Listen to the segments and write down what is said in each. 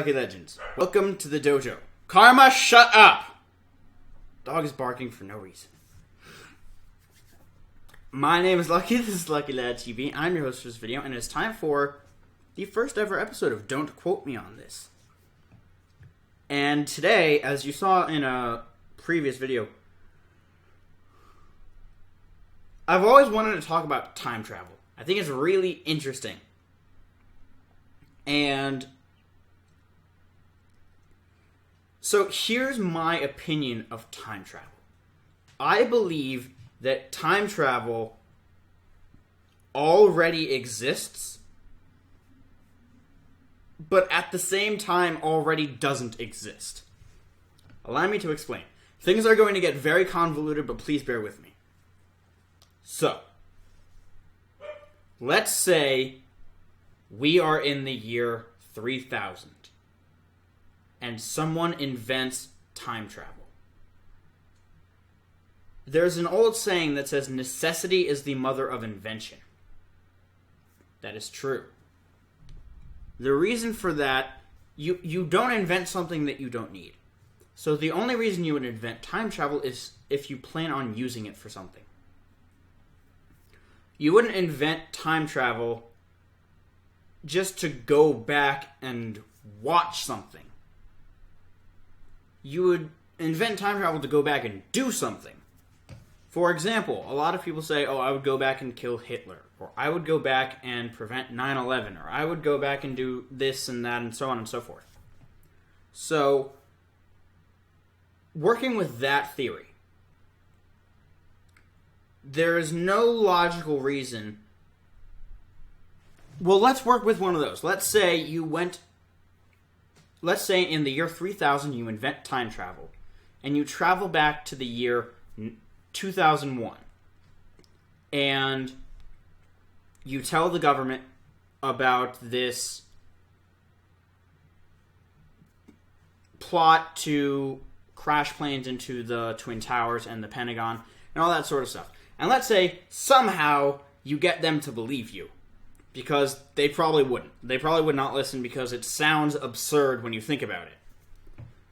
Lucky Legends. Welcome to the dojo. Karma, shut up! Dog is barking for no reason. My name is Lucky, this is Lucky Lad TV. I'm your host for this video, and it's time for the first ever episode of Don't Quote Me on This. And today, as you saw in a previous video, I've always wanted to talk about time travel. I think it's really interesting. And so here's my opinion of time travel. I believe that time travel already exists, but at the same time already doesn't exist. Allow me to explain. Things are going to get very convoluted, but please bear with me. So, let's say we are in the year 3000, and someone invents time travel. There's an old saying that says, necessity is the mother of invention. That is true. The reason for that, you don't invent something that you don't need. So the only reason you would invent time travel is if you plan on using it for something. You wouldn't invent time travel just to go back and watch something. You would invent time travel to go back and do something. For example, a lot of people say, oh, I would go back and kill Hitler, or I would go back and prevent 9/11, or I would go back and do this and that, and so on and so forth. So, working with that theory, there is no logical reason. Well, let's work with one of those. Let's say in the year 3000 you invent time travel, and you travel back to the year 2001, and you tell the government about this plot to crash planes into the Twin Towers and the Pentagon and all that sort of stuff. And let's say somehow you get them to believe you, because they probably wouldn't. They probably would not listen because it sounds absurd when you think about it.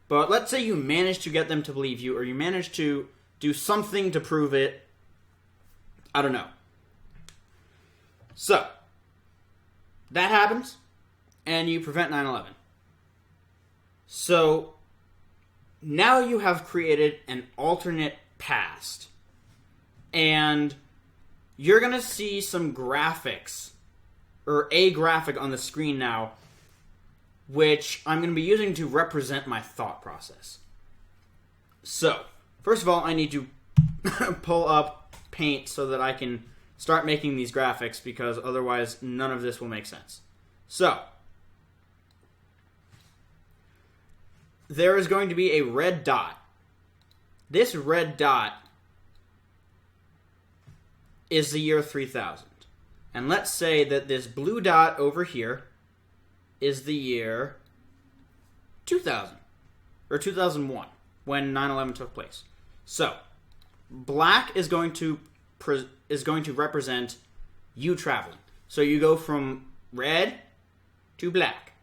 But let's say you manage to get them to believe you, or you manage to do something to prove it. I don't know. So, that happens, and you prevent 9/11. So, now you have created an alternate past. And you're going to see some graphics, or a graphic on the screen now, which I'm going to be using to represent my thought process. So, first of all, I need to pull up Paint so that I can start making these graphics, because otherwise none of this will make sense. So, there is going to be a red dot. This red dot is the year 3000. And let's say that this blue dot over here is the year 2000, or 2001, when 9/11 took place. So, black is going to represent you traveling. So you go from red to black.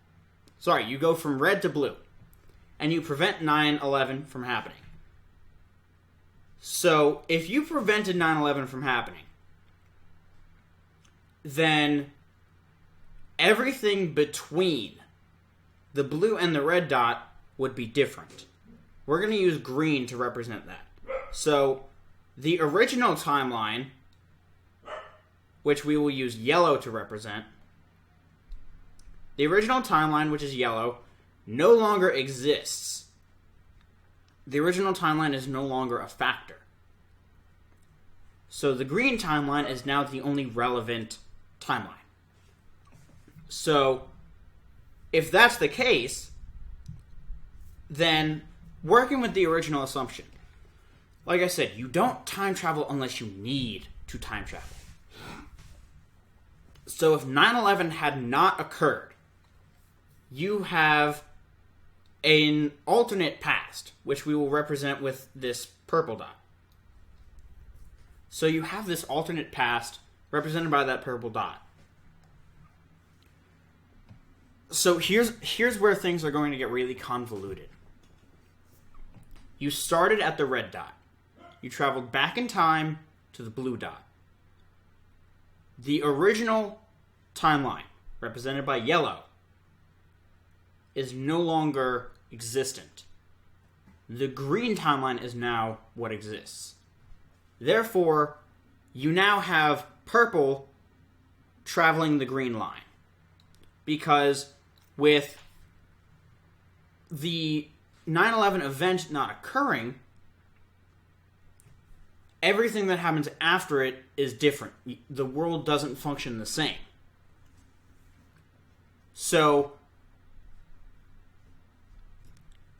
Sorry, you go from red to blue. And you prevent 9/11 from happening. So, if you prevented 9/11 from happening, then everything between the blue and the red dot would be different. We're going to use green to represent that. So, the original timeline, which we will use yellow to represent, the original timeline, which is yellow, no longer exists. The original timeline is no longer a factor. So the green timeline is now the only relevant timeline. So, if that's the case, then working with the original assumption, like I said, you don't time travel unless you need to time travel. So if 9/11 had not occurred, you have an alternate past, which we will represent with this purple dot. So you have this alternate past represented by that purple dot. So here's where things are going to get really convoluted. You started at the red dot. You traveled back in time to the blue dot. The original timeline, represented by yellow, is no longer existent. The green timeline is now what exists. Therefore, you now have purple traveling the green line. Because with the 9/11 event not occurring, everything that happens after it is different. The world doesn't function the same. So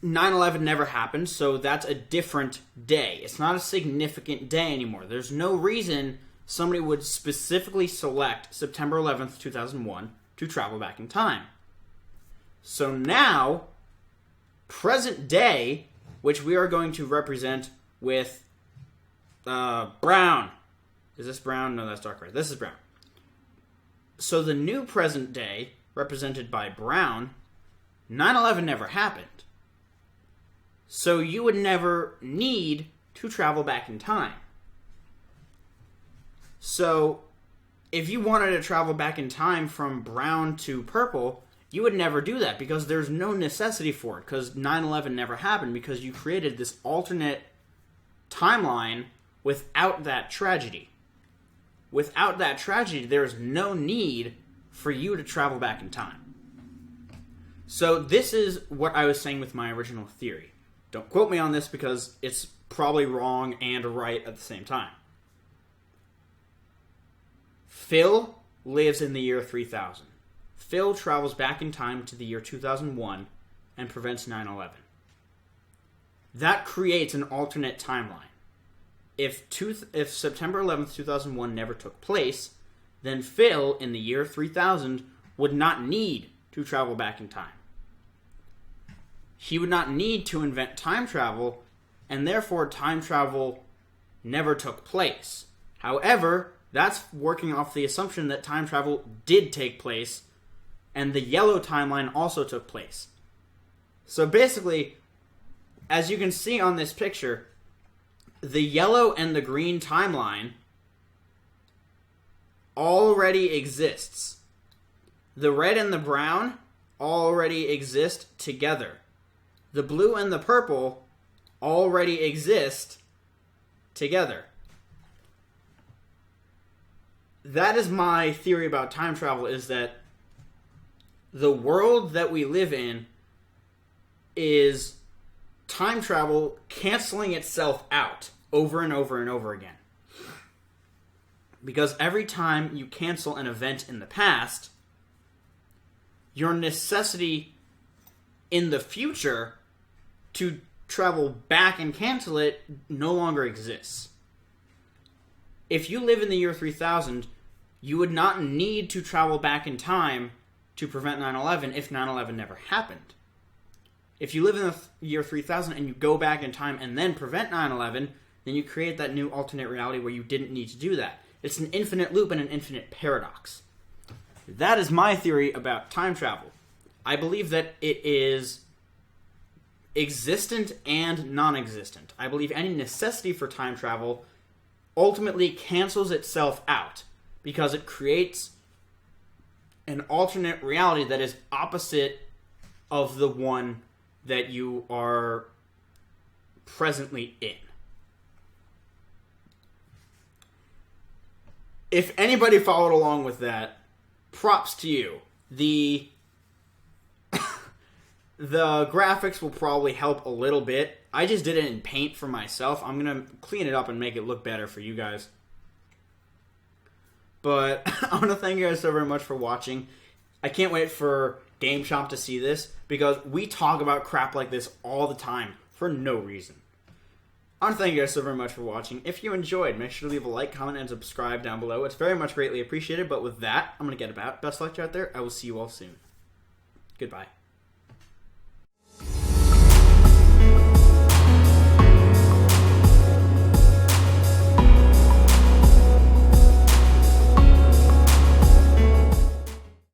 9/11 never happened, so that's a different day. It's not a significant day anymore. There's no reason somebody would specifically select September 11th, 2001 to travel back in time. So now, present day, which we are going to represent with brown. Is this brown? No, that's dark red. This is brown. So the new present day, represented by brown, 9/11 never happened. So you would never need to travel back in time. So if you wanted to travel back in time from brown to purple, you would never do that because there's no necessity for it, because 9/11 never happened, because you created this alternate timeline without that tragedy. Without that tragedy, there's no need for you to travel back in time. So this is what I was saying with my original theory. Don't quote me on this because it's probably wrong and right at the same time. Phil lives in the year 3000. Phil travels back in time to the year 2001 and prevents 9/11. That creates an alternate timeline. If September 11th, 2001 never took place, then Phil in the year 3000 would not need to travel back in time. He would not need to invent time travel, and therefore time travel never took place. However, that's working off the assumption that time travel did take place, and the yellow timeline also took place. So basically, as you can see on this picture, the yellow and the green timeline already exists. The red and the brown already exist together. The blue and the purple already exist together. That is my theory about time travel, is that the world that we live in is time travel canceling itself out over and over and over again. Because every time you cancel an event in the past, your necessity in the future to travel back and cancel it no longer exists. If you live in the year 3000, you would not need to travel back in time to prevent 9/11 if 9/11 never happened. If you live in the year 3000 and you go back in time and then prevent 9/11, then you create that new alternate reality where you didn't need to do that. It's an infinite loop and an infinite paradox. That is my theory about time travel. I believe that it is existent and non-existent. I believe any necessity for time travel ultimately cancels itself out because it creates an alternate reality that is opposite of the one that you are presently in. If anybody followed along with that, props to you. The graphics will probably help a little bit. I just did it in Paint for myself. I'm going to clean it up and make it look better for you guys. But I want to thank you guys so very much for watching. I can't wait for Game Shop to see this, because we talk about crap like this all the time for no reason. I want to thank you guys so very much for watching. If you enjoyed, make sure to leave a like, comment, and subscribe down below. It's very much greatly appreciated. But with that, I'm going to get about. Best luck out there. I will see you all soon. Goodbye.